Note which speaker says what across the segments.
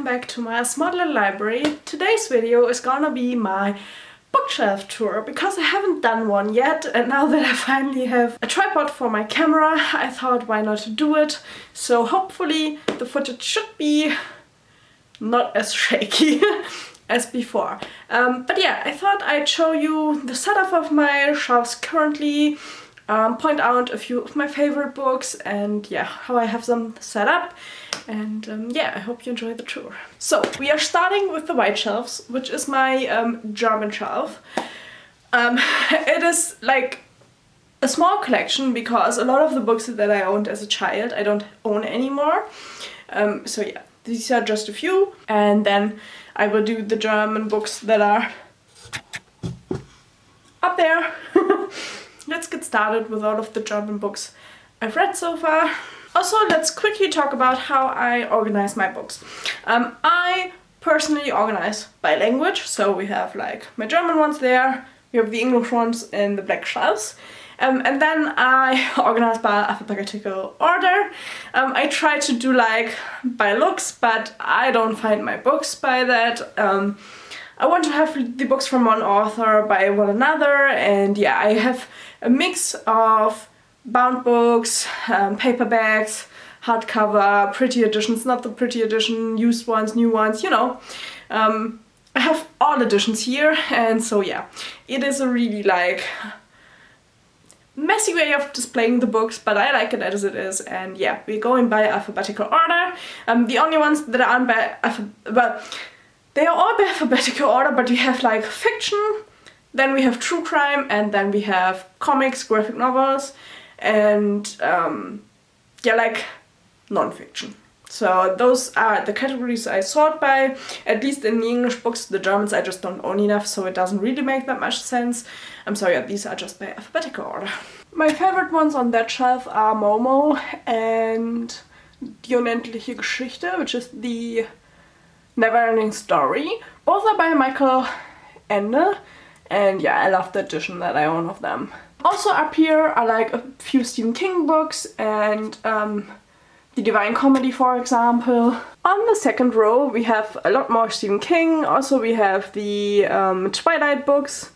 Speaker 1: back to my smart little library. Today's video is gonna be my bookshelf tour because I haven't done one yet, and now that I finally have a tripod for my camera, I thought why not do it. So hopefully the footage should be not as shaky as before. But yeah, I thought I'd show you the setup of my shelves currently, point out a few of my favorite books, and yeah, how I have them set up. And yeah, I hope you enjoy the tour. So we are starting with the white shelves, which is my German shelf. It is like a small collection because a lot of the books that I owned as a child I don't own anymore. So yeah, these are just a few, and then I will do the German books that are up there. Let's get started with all of the German books I've read so far. Also, let's quickly talk about how I organize my books. I personally organize by language, so we have like my German ones there, we have the English ones in the black shelves, and then I organize by alphabetical order. I try to do like by looks, but I don't find my books by that. I want to have the books from one author by one another, and yeah, I have a mix of bound books, paperbacks, hardcover, pretty editions, not the pretty edition, used ones, new ones, you know. I have all editions here, and so yeah, it is a really like messy way of displaying the books, but I like it as it is. And yeah, we're going by alphabetical order. The only ones that aren't by well, they are all by alphabetical order, but we have like fiction, then we have true crime, and then we have comics, graphic novels, and yeah, like non-fiction. So those are the categories I sort by, at least in the English books. The Germans I just don't own enough, so it doesn't really make that much sense. So yeah, these are just by alphabetical order. My favorite ones on that shelf are Momo and Die unendliche Geschichte, which is the never-ending story. Both are by Michael Ende, and yeah, I love the edition that I own of them. Also up here are like a few Stephen King books and The Divine Comedy, for example. On the second row we have a lot more Stephen King. Also we have the Twilight books,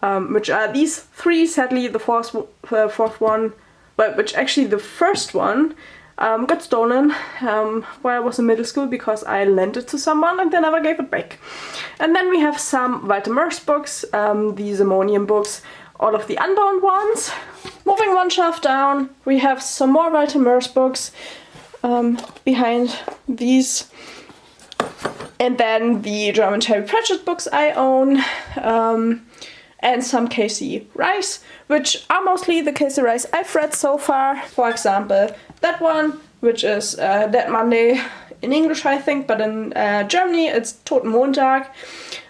Speaker 1: which are these three. Sadly the fourth one, but which actually the first one got stolen while I was in middle school because I lent it to someone and they never gave it back. And then we have some Walter Mörs books, the Simonian books, all of the unbound ones. Moving one shelf down, we have some more Walter Mörs books behind these. And then the German Terry Pratchett books I own, and some Casey Rice, which are mostly the Casey Rice I've read so far. For example, that one, which is Dead Monday in English, I think, but in Germany it's Toten Montag.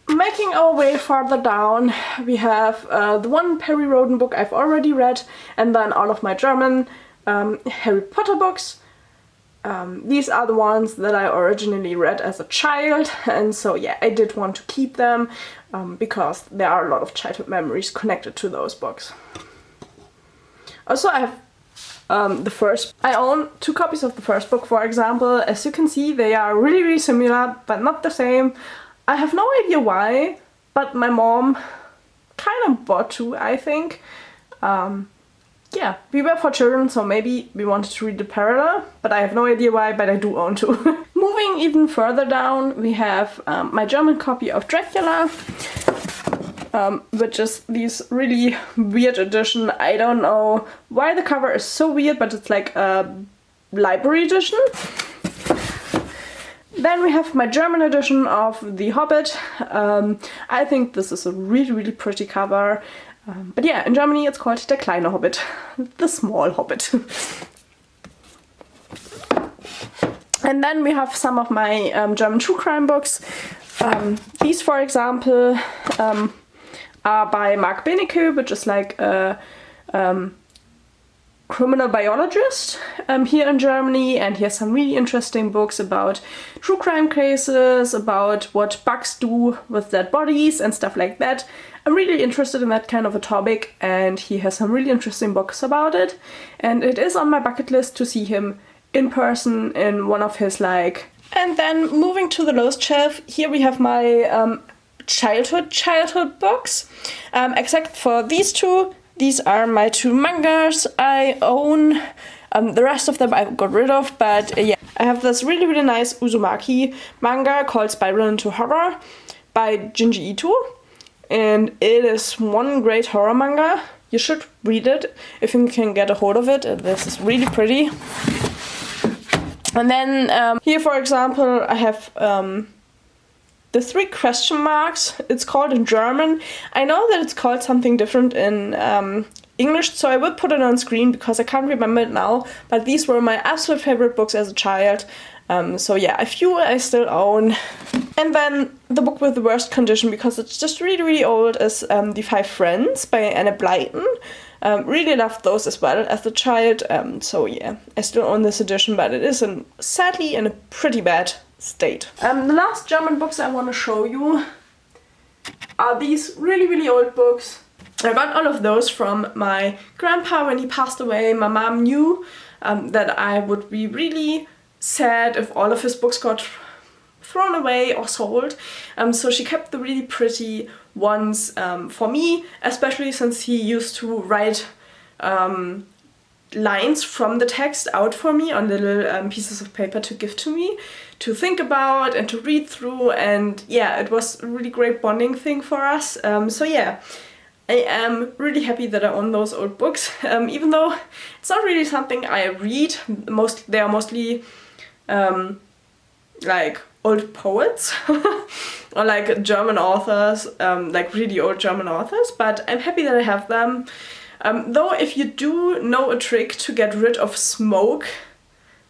Speaker 1: Making our way farther down, we have the one Perry Rhodan book I've already read, and then all of my German Harry Potter books. These are the ones that I originally read as a child, and so yeah, I did want to keep them because there are a lot of childhood memories connected to those books. Also, I have I own 2 copies of the first book, for example. As you can see, they are really, really similar, but not the same. I have no idea why, but my mom kind of bought 2, I think. Yeah, we were for children, so maybe we wanted to read the parallel, but I have no idea why, but I do own 2. Moving even further down, we have my German copy of Dracula, which is this really weird edition. I don't know why the cover is so weird, but it's like a library edition. Then we have my German edition of The Hobbit. I think this is a really, really pretty cover. But yeah, in Germany it's called Der kleine Hobbit, the small Hobbit. And then we have some of my German true crime books. These, for example, are by Mark Benecke, which is like a criminal biologist here in Germany, and he has some really interesting books about true crime cases, about what bugs do with dead bodies and stuff like that. I'm really interested in that kind of a topic, and he has some really interesting books about it, and it is on my bucket list to see him in person in one of his like And then moving to the lowest shelf, here we have my childhood books. Except for these two, these are my two mangas I own. The rest of them I got rid of, but yeah. I have this really, really nice Uzumaki manga called Spiral into Horror by Junji Ito. And it is one great horror manga. You should read it if you can get a hold of it. This is really pretty. And then here, for example, I have the 3 question marks. It's called in German. I know that it's called something different in English, so I will put it on screen because I can't remember it now. But these were my absolute favorite books as a child. So yeah, a few I still own. And then the book with the worst condition, because it's just really, really old, is The 5 Friends by Anna Blyton. Really loved those as well as a child. So yeah, I still own this edition, but it is sadly in a pretty bad state. The last German books I want to show you are these really, really old books. I got all of those from my grandpa when he passed away. My mom knew that I would be really sad if all of his books got thrown away or sold. So she kept the really pretty ones for me, especially since he used to write lines from the text out for me on little pieces of paper to give to me to think about and to read through. And yeah, it was a really great bonding thing for us. So yeah, I am really happy that I own those old books, even though it's not really something I read. They are mostly like old poets or like German authors, like really old German authors, but I'm happy that I have them. Though if you do know a trick to get rid of smoke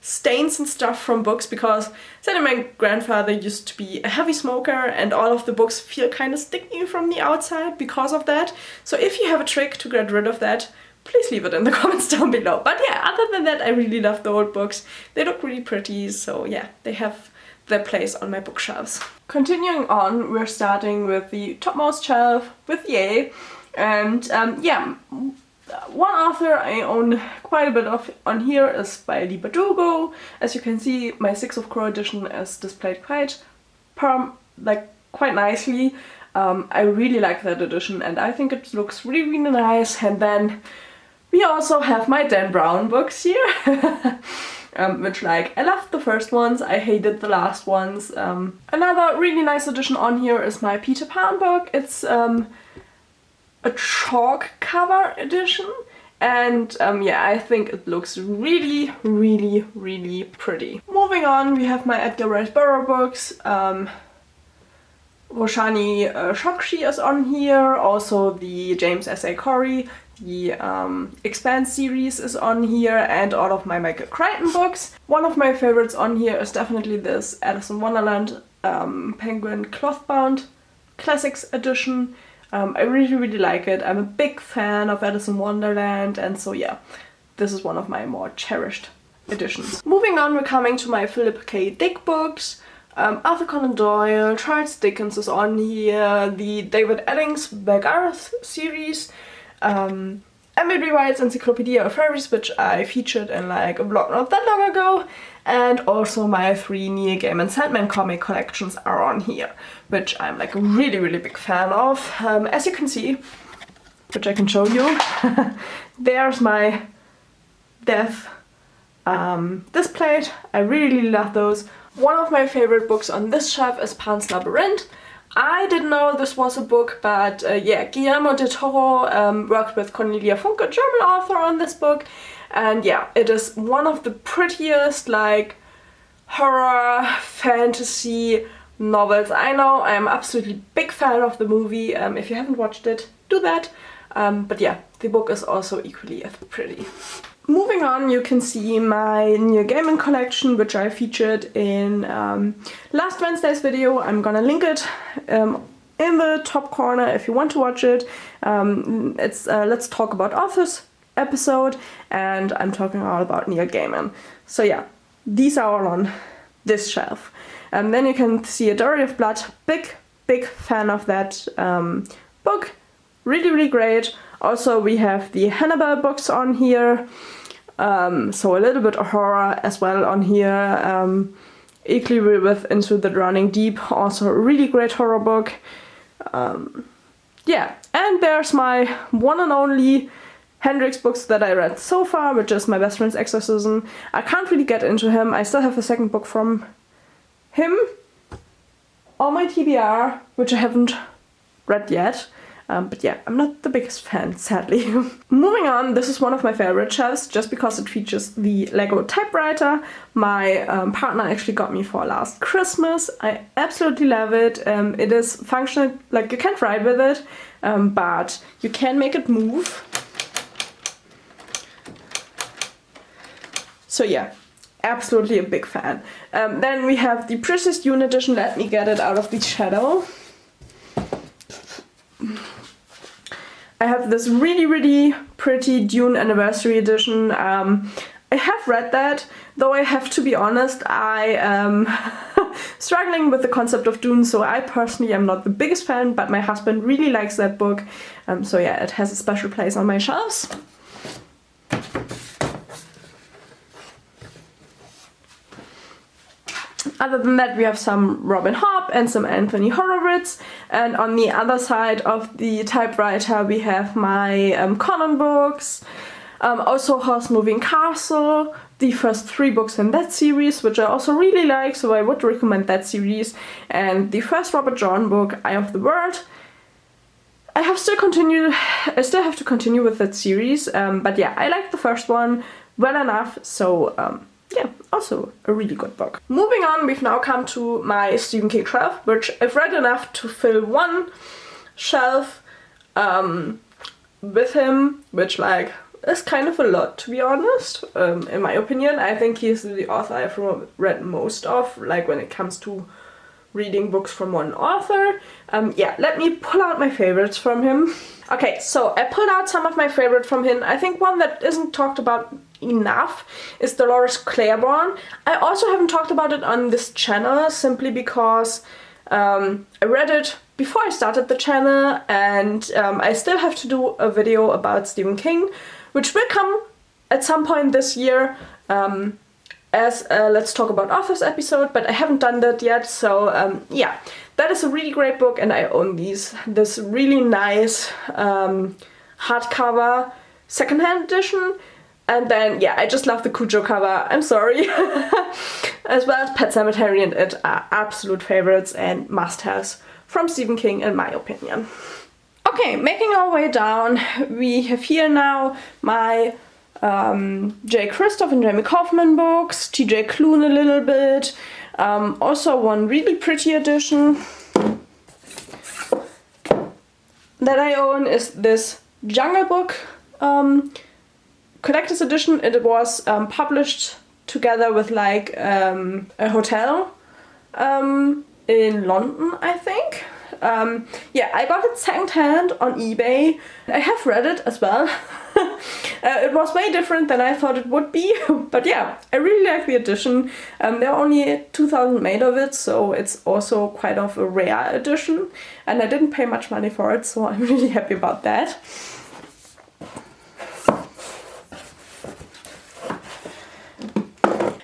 Speaker 1: stains and stuff from books, because sadly my grandfather used to be a heavy smoker and all of the books feel kind of sticky from the outside because of that. So if you have a trick to get rid of that, please leave it in the comments down below. But yeah, other than that, I really love the old books. They look really pretty, so yeah, they have their place on my bookshelves. Continuing on, we're starting with the topmost shelf with Yay. And yeah, one author I own quite a bit of on here is by Lee Bardugo. As you can see, my Six of Crow edition is displayed quite nicely. I really like that edition and I think it looks really, really nice. And then we also have my Dan Brown books here, which I loved the first ones, I hated the last ones. Another really nice edition on here is my Peter Pan book. It's a chalk cover edition, and yeah, I think it looks really, really, really pretty. Moving on, we have my Edgar Rice Burroughs books. Roshani Chokshi is on here, also the James S.A. Corey, the Expanse series is on here, and all of my Michael Crichton books. One of my favorites on here is definitely this Alice in Wonderland Penguin Clothbound Classics edition. I really, really like it. I'm a big fan of Alice in Wonderland, and so yeah, this is one of my more cherished editions. Moving on, we're coming to my Philip K. Dick books. Arthur Conan Doyle, Charles Dickens is on here, the David Eddings Belgarth series, Emily White's Encyclopedia of Fairies, which I featured in like a vlog not that long ago, and also my 3 Neil Gaiman Sandman comic collections are on here, which I'm like a really, really big fan of. As you can see, which I can show you, there's my Death displayed. I really love those. One of my favorite books on this shelf is Pan's Labyrinth. I didn't know this was a book, but yeah, Guillermo del Toro worked with Cornelia Funke, a German author, on this book. And yeah, it is one of the prettiest like horror fantasy novels. I know, I'm absolutely big fan of the movie. If you haven't watched it, do that. But yeah, the book is also equally as pretty. Moving on, you can see my Neil Gaiman collection, which I featured in last Wednesday's video. I'm gonna link it in the top corner if you want to watch it. It's Let's Talk About Authors episode, and I'm talking all about Neil Gaiman. So yeah, these are all on this shelf. Then you can see A Diary of Blood. Big fan of that book. Really, really great. Also, we have the Hannibal books on here. So a little bit of horror as well on here. equally with Into the Drowning Deep, also a really great horror book. Yeah, and there's my one and only Hendrix books that I read so far, which is My Best Friend's Exorcism. I can't really get into him. I still have a second book from him on my TBR, which I haven't read yet. But yeah, I'm not the biggest fan, sadly. Moving on, this is one of my favorite shelves, just because it features the Lego typewriter. My partner actually got me for last Christmas. I absolutely love it. It is functional, like you can't write with it, but you can make it move. So yeah, absolutely a big fan. Then we have the Precious Dune edition. Let me get it out of the shadow. I have this really, really pretty Dune Anniversary edition. I have read that, though I have to be honest, I am struggling with the concept of Dune, so I personally am not the biggest fan, but my husband really likes that book. So yeah, it has a special place on my shelves. Other than that, we have some Robin Hobb and some Anthony Horowitz, and on the other side of the typewriter we have my Conan books, also Horse Moving Castle, the first 3 books in that series, which I also really like, so I would recommend that series, and the first Robert Jordan book, Eye of the World. I still have to continue with that series, but yeah, I like the first one well enough, so yeah, also a really good book. Moving on, we've now come to my Stephen King shelf, which I've read enough to fill one shelf with him, which like is kind of a lot, to be honest, in my opinion. I think he's the author I've read most of, like when it comes to reading books from one author. Yeah, let me pull out my favorites from him. Okay, so I pulled out some of my favorite from him. I think one that isn't talked about enough is Dolores Claiborne. I also haven't talked about it on this channel simply because I read it before I started the channel, and I still have to do a video about Stephen King, which will come at some point this year as a Let's Talk About Authors episode, but I haven't done that yet, so yeah. That is a really great book, and I own this really nice hardcover secondhand edition. And then, yeah, I just love the Cujo cover, I'm sorry. As well as Pet Sematary and It are absolute favorites and must-haves from Stephen King, in my opinion. Okay, making our way down, we have here now my J. Christoph and Jamie Kaufman books, T.J. Klune a little bit, also one really pretty edition that I own is this Jungle Book collector's edition. It was published together with like a hotel in London, I think. Yeah, I got it secondhand on eBay. I have read it as well. It was way different than I thought it would be, but yeah, I really like the edition. There are only 2,000 made of it, so it's also quite of a rare edition, and I didn't pay much money for it, so I'm really happy about that.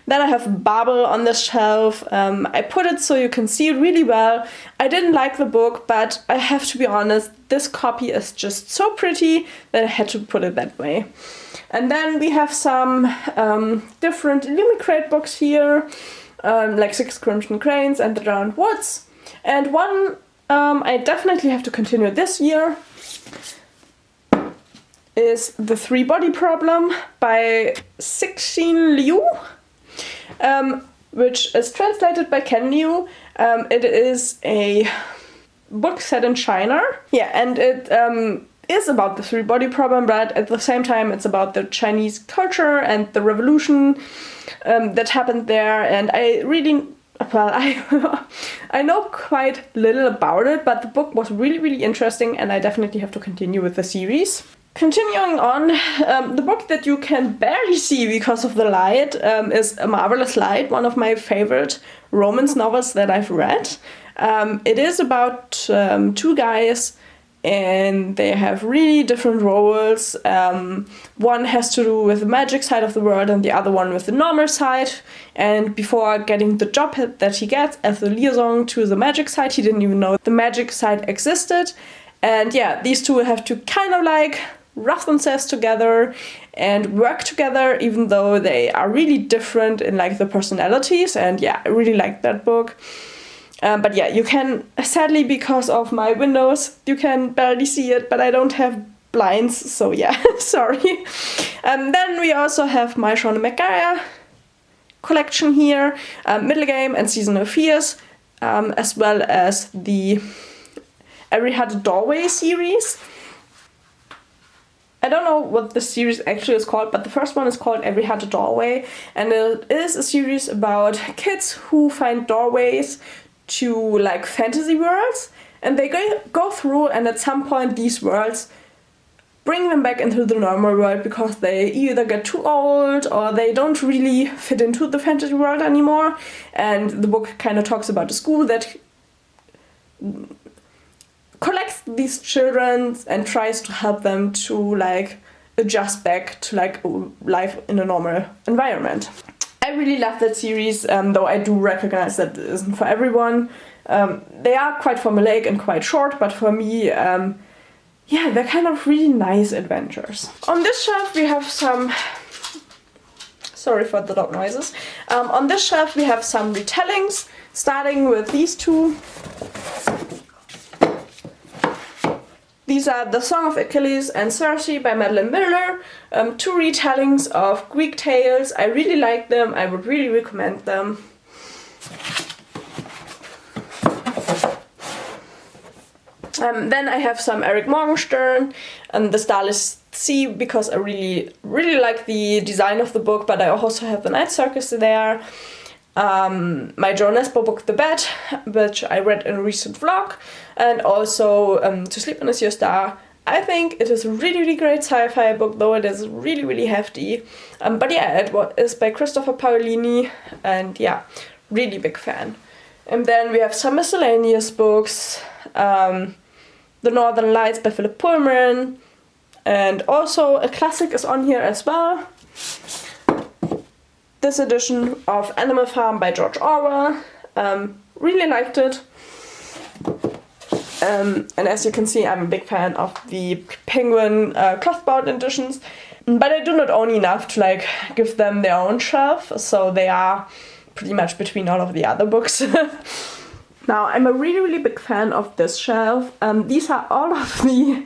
Speaker 1: Then I have Babel on this shelf. I put it so you can see it really well. I didn't like the book, but I have to be honest, this copy is just so pretty that I had to put it that way. And then we have some different Illumicrate books here, like 6 Crimson Cranes and The Drowned Woods. And one I definitely have to continue this year is The Three-Body Problem by Cixin Liu. Which is translated by Ken Liu. It is a book set in China. Yeah, and it is about the three-body problem, but at the same time it's about the Chinese culture and the revolution that happened there. And I really, well, I know quite little about it, but the book was really, really interesting, and I definitely have to continue with the series. Continuing on, the book that you can barely see because of the light is A Marvelous Light, one of my favorite romance novels that I've read. It is about 2 guys and they have really different roles. One has to do with the magic side of the world and the other one with the normal side. And before getting the job that he gets as the liaison to the magic side, he didn't even know the magic side existed. And yeah, these two have to kind of like rough themselves together and work together, even though they are really different in like the personalities. And yeah, I really like that book. But yeah, you can, sadly, because of my windows, you can barely see it, but I don't have blinds, so yeah, sorry. Then we also have my Sean McGuire collection here, Middle Game and Seasonal Fears, as well as the Every Had a Doorway series. I don't know what the series actually is called, but the first one is called Every Had a Doorway, and it is a series about kids who find doorways to like fantasy worlds, and they go through, and at some point these worlds bring them back into the normal world because they either get too old or they don't really fit into the fantasy world anymore. And the book kind of talks about the school that collects these children and tries to help them to like adjust back to like life in a normal environment. I really love that series, though I do recognize that it isn't for everyone. They are quite formulaic and quite short, but for me, yeah, they're kind of really nice adventures. On this shelf we have some... Sorry for the dog noises. On this shelf we have some retellings, starting with these two. These are The Song of Achilles and Circe by Madeline Miller, two retellings of Greek tales. I really like them, I would really recommend them. Then I have some Eric Morgenstern and The Starless Sea, because I really like the design of the book, but I also have The Night Circus there. My Joe Nesbo book The Bed, which I read in a recent vlog, and also To Sleep in Is Your Star. I think it is a really great sci-fi book, though it is really hefty. But yeah, it is by Christopher Paolini, and yeah, really big fan. And then we have some miscellaneous books, The Northern Lights by Philip Pullman, and also a classic is on here as well. This edition of Animal Farm by George Orwell. Really liked it. And as you can see, I'm a big fan of the Penguin cloth-bound editions. But I do not own enough to like give them their own shelf, so they are pretty much between all of the other books. Now, I'm a really big fan of this shelf. These are all of the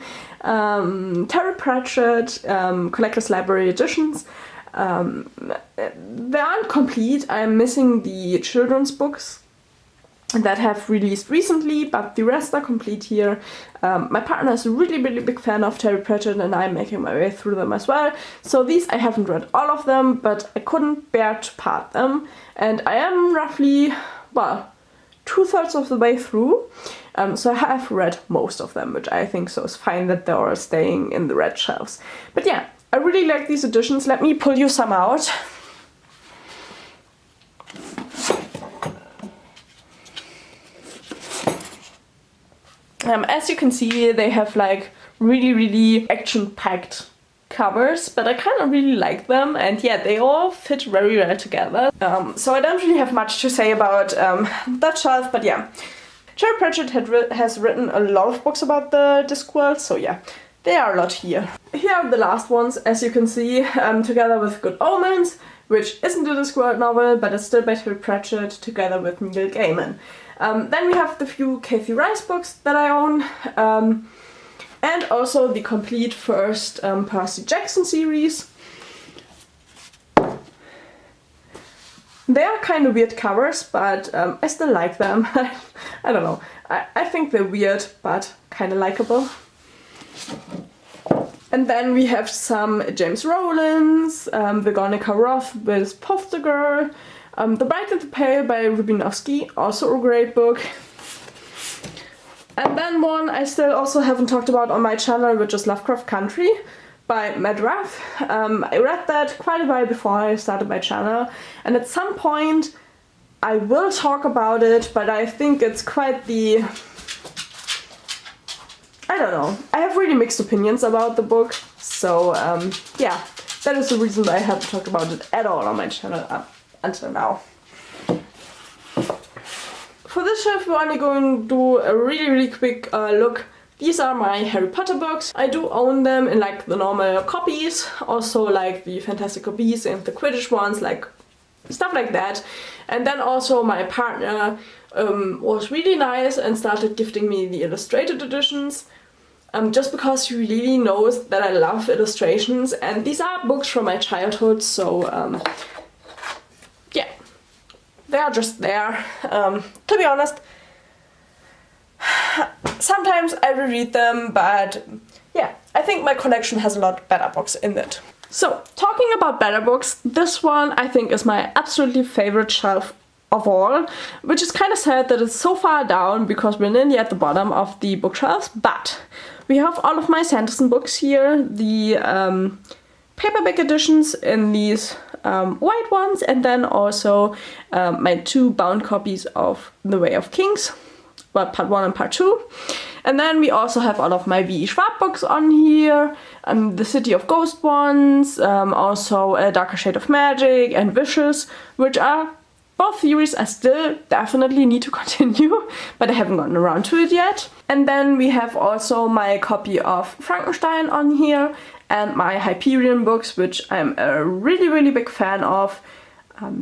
Speaker 1: Terry Pratchett Collector's Library editions. They aren't complete. I'm missing the children's books that have released recently, but the rest are complete here. My partner is a really big fan of Terry Pratchett, and I'm making my way through them as well. So these, I haven't read all of them, but I couldn't bear to part them. And I am roughly, well, 2/3 of the way through. So I have read most of them, which I think so is fine that they're all staying in the red shelves. But yeah, I really like these editions. Let me pull you some out. As you can see, they have like really action-packed covers, but I kind of really like them, and yeah, they all fit very well together. So I don't really have much to say about that shelf, but yeah. Terry Pratchett has written a lot of books about the Discworld, so yeah, there are a lot here. Here are the last ones, as you can see, together with Good Omens, which isn't a Discworld novel, but it's still by Terry Pratchett, together with Neil Gaiman. Then we have the few Kathy Rice books that I own, and also the complete first Percy Jackson series. They are kind of weird covers, but I still like them. I don't know. I think they're weird, but kind of likable. And then we have some James Rowlands, Veronica Roth with Poster Girl, The Bright and the Pale by Rubinovsky, also a great book. And then one I still also haven't talked about on my channel, which is Lovecraft Country by Matt Ruff. I read that quite a while before I started my channel, and at some point I will talk about it, but I think it's quite the... I I don't know. I have really mixed opinions about the book, so yeah, that is the reason why I haven't talked about it at all on my channel up until now. For this shelf, we're only going to do a really quick look. These are my Harry Potter books. I do own them in like the normal copies, also like the Fantastical Beasts and the Quidditch ones, like stuff like that. And then also my partner was really nice and started gifting me the illustrated editions. Just because he really knows that I love illustrations, and these are books from my childhood, so yeah, they are just there. To be honest, sometimes I reread them, but yeah, I think my collection has a lot better books in it. So, talking about better books, this one I think is my absolutely favorite shelf of all, which is kind of sad that it's so far down because we're nearly at the bottom of the bookshelves, but we have all of my Sanderson books here, the paperback editions in these white ones, and then also my 2 bound copies of The Way of Kings, well, part 1 and part 2. And then we also have all of my V.E. Schwab books on here, the City of Ghost ones, also A Darker Shade of Magic and Wishes, which are both theories I still definitely need to continue, but I haven't gotten around to it yet. And then we have also my copy of Frankenstein on here, and my Hyperion books, which I'm a really big fan of.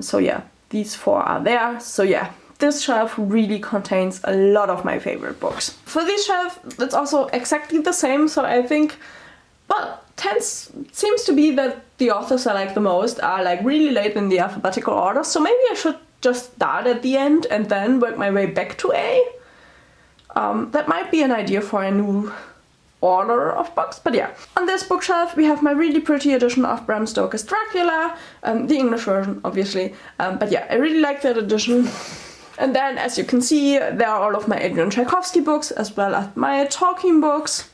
Speaker 1: So yeah, these 4 are there. So yeah, this shelf really contains a lot of my favorite books. For this shelf, it's also exactly the same, so I think, well, seems to be that the authors I like the most are like really late in the alphabetical order, so maybe I should just start at the end and then work my way back to A. That might be an idea for a new order of books, but yeah. On this bookshelf we have my really pretty edition of Bram Stoker's Dracula, the English version obviously, but yeah, I really like that edition. And then, as you can see, there are all of my Adrian Tchaikovsky books, as well as my Tolkien books.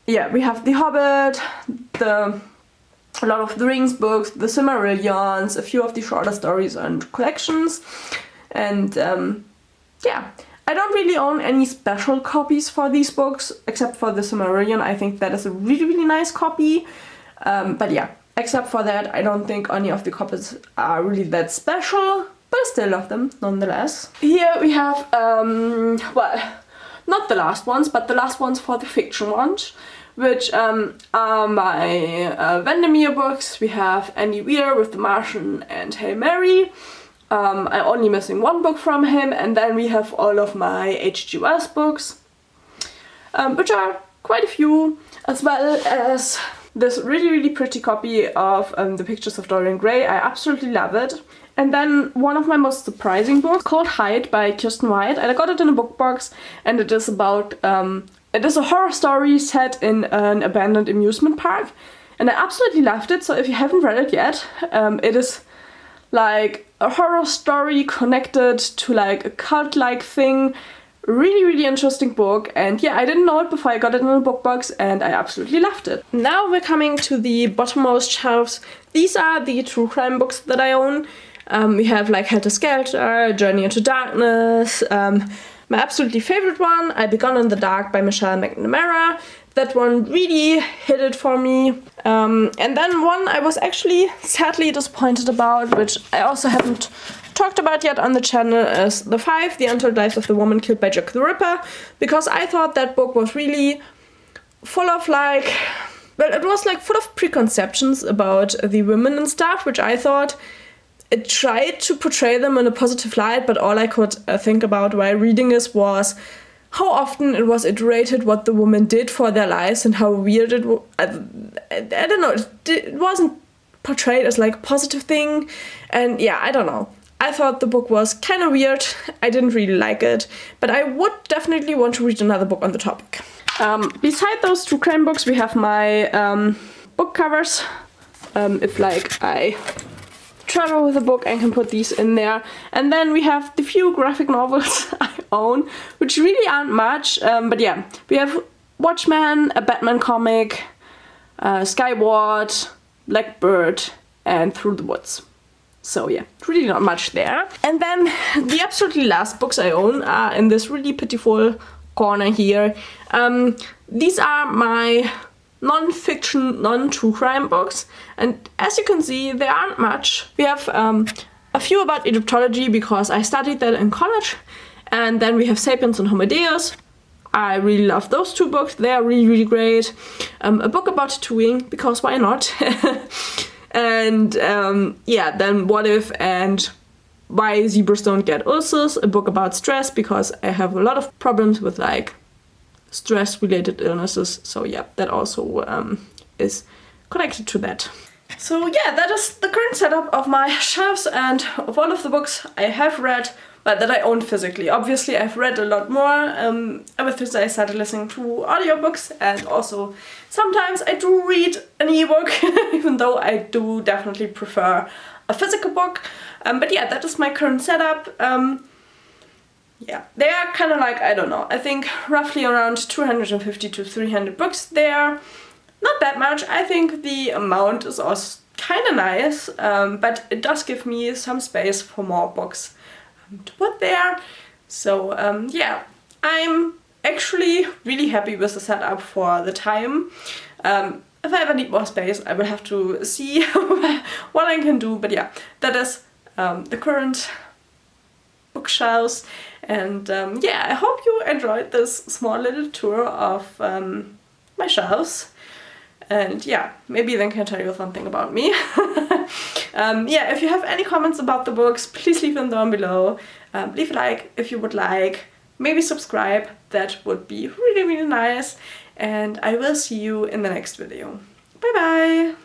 Speaker 1: Yeah, we have The Hobbit, a lot of the Rings books, the Silmarillions, a few of the shorter stories and collections. And yeah, I don't really own any special copies for these books, except for the Silmarillion. I think that is a really nice copy. But yeah, except for that, I don't think any of the copies are really that special. But I still love them, nonetheless. Here we have, well, not the last ones, but the last ones for the fiction ones, which are my Vandermeer books. We have Andy Weir with The Martian and Hail Mary. I'm only missing 1 book from him, and then we have all of my H.G. Wells books, which are quite a few, as well as this really pretty copy of The Pictures of Dorian Gray. I absolutely love it. And then one of my most surprising books, called Hide by Kirsten White. I got it in a book box, and it is about, it is a horror story set in an abandoned amusement park. And I absolutely loved it, so if you haven't read it yet, it is like a horror story connected to like a cult-like thing. Really interesting book, and yeah, I didn't know it before I got it in a book box, and I absolutely loved it. Now we're coming to the bottommost shelves. These are the true crime books that I own. We have like Helter Skelter, Journey into Darkness, my absolutely favorite one, I Be Gone in the Dark by Michelle McNamara. That one really hit it for me. And then one I was actually sadly disappointed about, which I also haven't talked about yet on the channel, is The Five, The Untold Lives of the Woman Killed by Jack the Ripper, because I thought that book was really full of like, well, it was like full of preconceptions about the women and stuff, which I thought it tried to portray them in a positive light, but all I could think about while reading this was how often it was iterated what the woman did for their lives and how weird it was. I don't know, it wasn't portrayed as like a positive thing, and yeah, I don't know. I thought the book was kind of weird. I didn't really like it, but I would definitely want to read another book on the topic. Beside those true crime books, we have my book covers. If like I travel with a book, I can put these in there. And then we have the few graphic novels I own, which really aren't much, but yeah, we have Watchmen, a Batman comic, Skyward, Blackbird, and Through the Woods. So yeah, really not much there. And then the absolutely last books I own are in this really pitiful corner here. These are my non-fiction, non-true crime books, and as you can see, there aren't much. We have a few about Egyptology because I studied that in college, and then we have Sapiens and Homo Deus. I really love those two books. They are really, really great. A book about tattooing, because why not? And yeah, then What If and Why Zebras Don't Get Ulcers, a book about stress, because I have a lot of problems with like stress-related illnesses. So yeah, that also is connected to that. So yeah, that is the current setup of my shelves and of all of the books I have read, but that I own physically. Obviously I've read a lot more ever since I started listening to audiobooks, and also sometimes I do read an ebook, even though I do definitely prefer a physical book. But yeah, that is my current setup. Yeah, they are kind of like, I don't know, I think roughly around 250 to 300 books there. Not that much. I think the amount is also kind of nice, but it does give me some space for more books to put there. So yeah, I'm actually really happy with the setup for the time. If I ever need more space, I will have to see what I can do, but yeah, that is the current bookshelves. And yeah, I hope you enjoyed this small little tour of my shelves. And yeah, maybe then can tell you something about me. Yeah, if you have any comments about the books, please leave them down below. Leave a like if you would like. Maybe subscribe, that would be really, really nice. And I will see you in the next video. Bye bye!